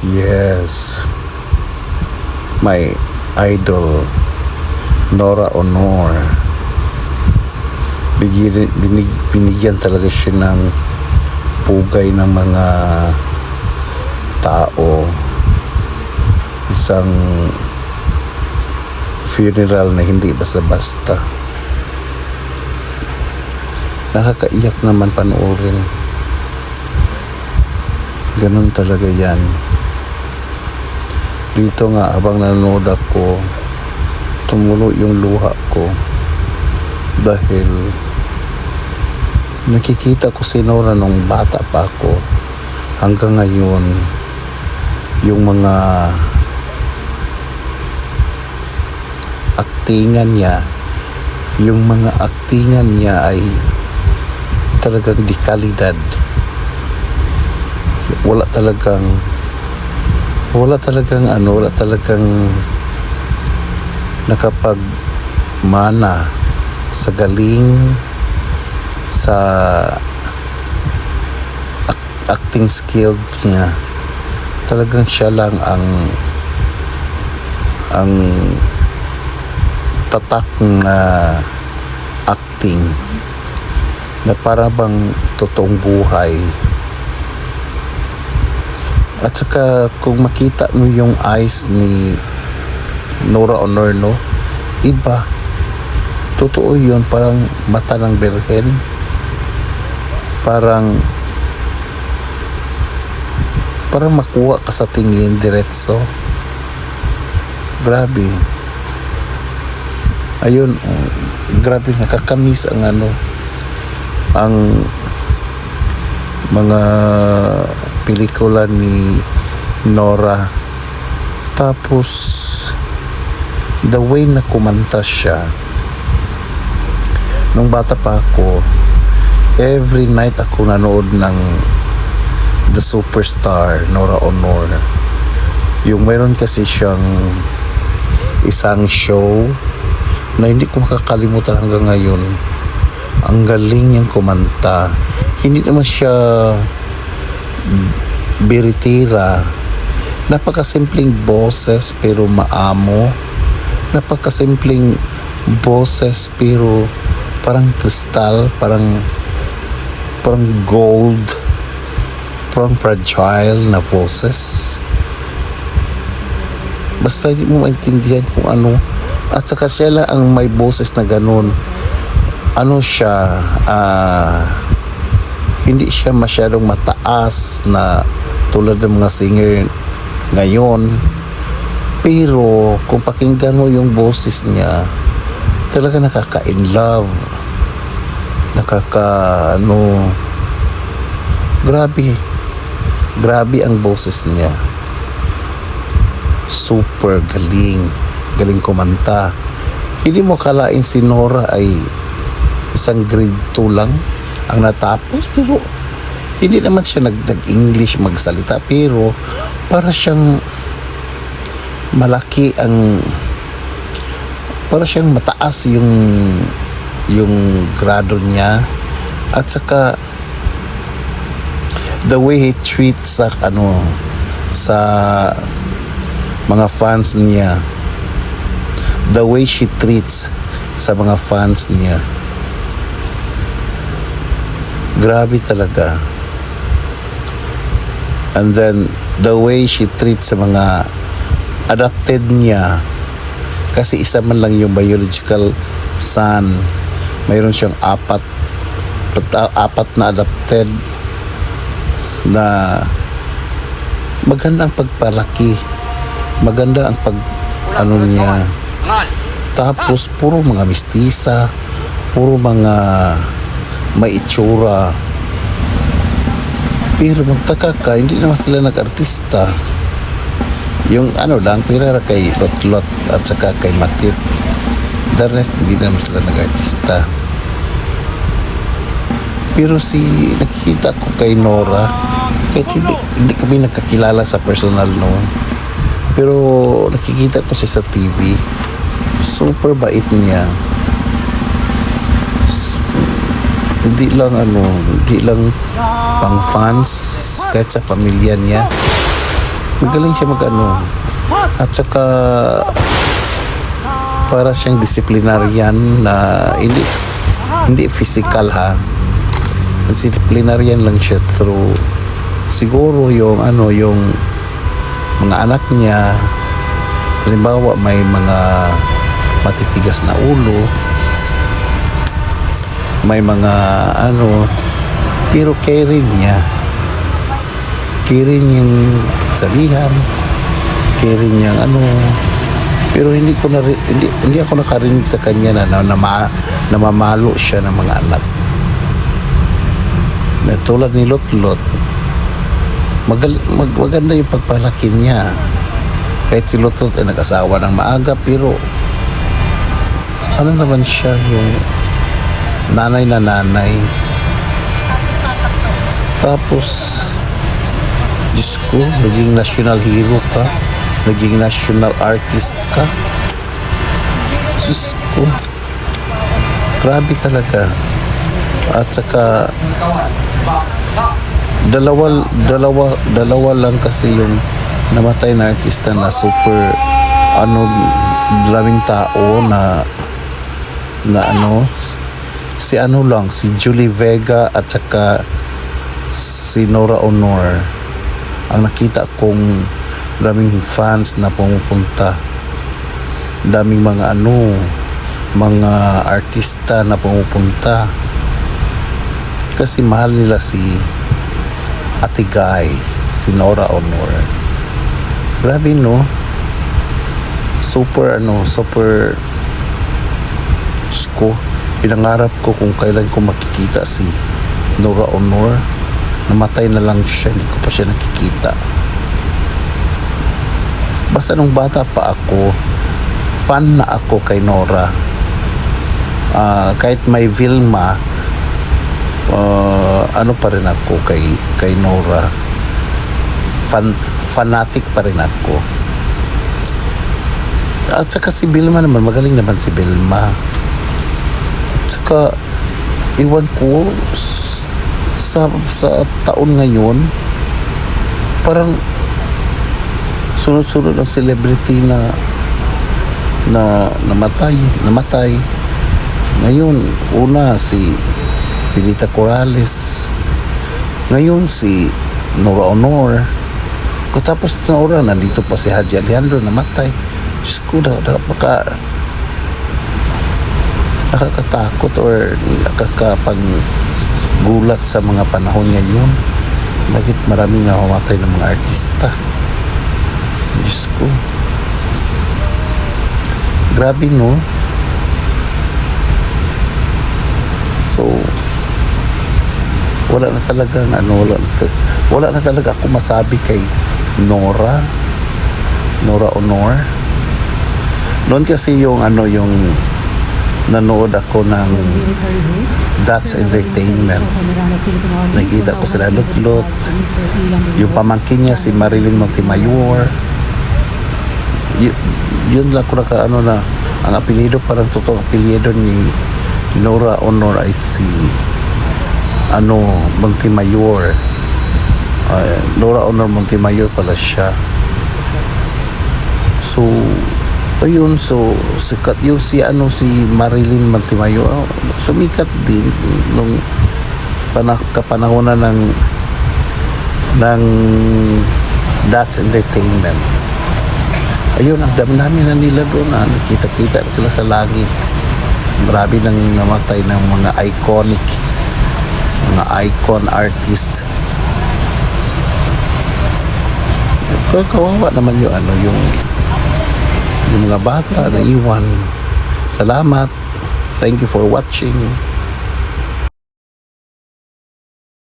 Yes, my idol, Nora Honor. Binigyan talaga siya ng pugay ng mga tao. Isang funeral na hindi basta-basta. Nakakaiyak naman panoorin. Ganun talaga yan. Dito nga, habang nanonood ako, tumulo yung luha ko dahil nakikita ko si Nora nung bata pa ako hanggang ngayon. Yung mga aktingan niya ay talagang di kalidad. Wala talagang nakapagmana sa galing sa acting skill niya. Talagang siya lang ang tatak na acting na para bang totoong buhay. At saka kung makita mo yung eyes ni Nora Honor, no, iba. Totoo yun, parang mata ng birhen. Parang makuha ka sa tingin diretso. Grabe. Ayun, grabe, nakakamiss ang mga pelikula ni Nora. Tapos the way na kumanta siya nung bata pa ako, every night ako nanood ng The Superstar, Nora Honor. Yung mayroon kasi siyang isang show na hindi ko makakalimutan hanggang ngayon. Ang galing niyang kumanta. Hindi naman siya biritira. Napakasimpleng boses pero maamo. Napakasimpleng boses pero parang kristal, parang gold, parang fragile na boses. Basta hindi mo maintindihan kung ano. At saka siya lang ang may boses na ganun. Siya, hindi siya masyadong mataas na tulad ng mga singer ngayon. Pero kung pakinggan mo yung boses niya, talaga nakaka-in love. Grabe ang boses niya. Super galing kumanta. Hindi mo kalain si Nora ay isang grade 2 lang ang natapos, pero hindi naman siya nag-English magsalita, pero para siyang malaki para siyang mataas yung grado niya. At saka the way he treats sa mga fans niya, the way she treats sa mga fans niya, grabe talaga. And then the way she treats sa mga adopted niya, kasi isa man lang yung biological son, mayroon siyang apat na adopted na maganda ang pagpalaki, maganda ang niya. Tapos puro mga mistisa, puro mga may itsura, pero magtaka ka, hindi naman sila nag-artista. Yung lang, pira kay Lot at saka kay Matit. The rest, hindi naman sila nag-artista. Pero nakikita ko kay Nora, kahit hindi kami nagkakilala sa personal, no, pero nakikita ko siya sa TV. Super bait niya. Hindi lang pang fans, kahit sa pamilya niya Magaling siya mag-ano. At saka para siyang disciplinarian na hindi physical ha. Disciplinarian lang siya through siguro yung yung mga anak niya. Halimbawa may mga matitigas na ulo, may mga pero caring niya, caring yung sabihan, caring yung pero hindi ako nakarinig sa kanya na namamalo siya ng mga anak. Na tulad ni Lot, maganda yung pagpalaki niya. Kahit si Lot ay nag-asawa ng maaga, pero naman siya yung nanay na nanay. Tapos Diyos ko, naging national hero ka, naging national artist ka. Diyos ko, grabe talaga. At saka dalawa lang kasi yung namatay na artista na super daming tao na si Julie Vega at saka si Nora Honor ang nakita kong daming fans na pumupunta, daming mga mga artista na pumupunta kasi mahal nila si Ate Guy, si Nora Honor. Grabe no, super ko, pinangarap ko kung kailan ko makikita si Nora Honor. Namatay na lang siya, hindi ko pa siya nakikita. Basta nung bata pa ako, fan na ako kay Nora. Kahit may Vilma, pa rin ako kay Nora. Fanatic pa rin ako. At saka si Vilma naman, magaling naman si Vilma. At saka iwan ko sa taon ngayon, parang sunod-sunod ang celebrity na namatay. Ngayon, una si Pilita Corrales, ngayon si Nora Honor, tapos Nora, nandito pa si Haji Alejandro, namatay. Diyos ko, nakakatakot or nakakapaggulat sa mga panahon ngayon. Bakit maraming namamatay ng mga artista? Diyos ko, grabe no. So wala na talaga ako masabi kay Nora Honor. Noon kasi yung nanood ako ng That's Entertainment. Nakita ko sila Lot. Yung pamangkin niya si Marilyn Montemayor. Yun lang ko na ang apelyido, parang totoong apelyido ni Nora Honor ay si Montemayor. Nora Honor Montemayor pala siya. So ayun, so sikat yung si Marilyn Montemayor, sumikat din nung kapanahonan ng That's Entertainment. Ayun, ang dami na nila doon, nakita-kita sila sa langit. Marami nang namatay ng mga icon artist. Kawawa naman yung mga bata na iwan. Salamat. Thank you for watching.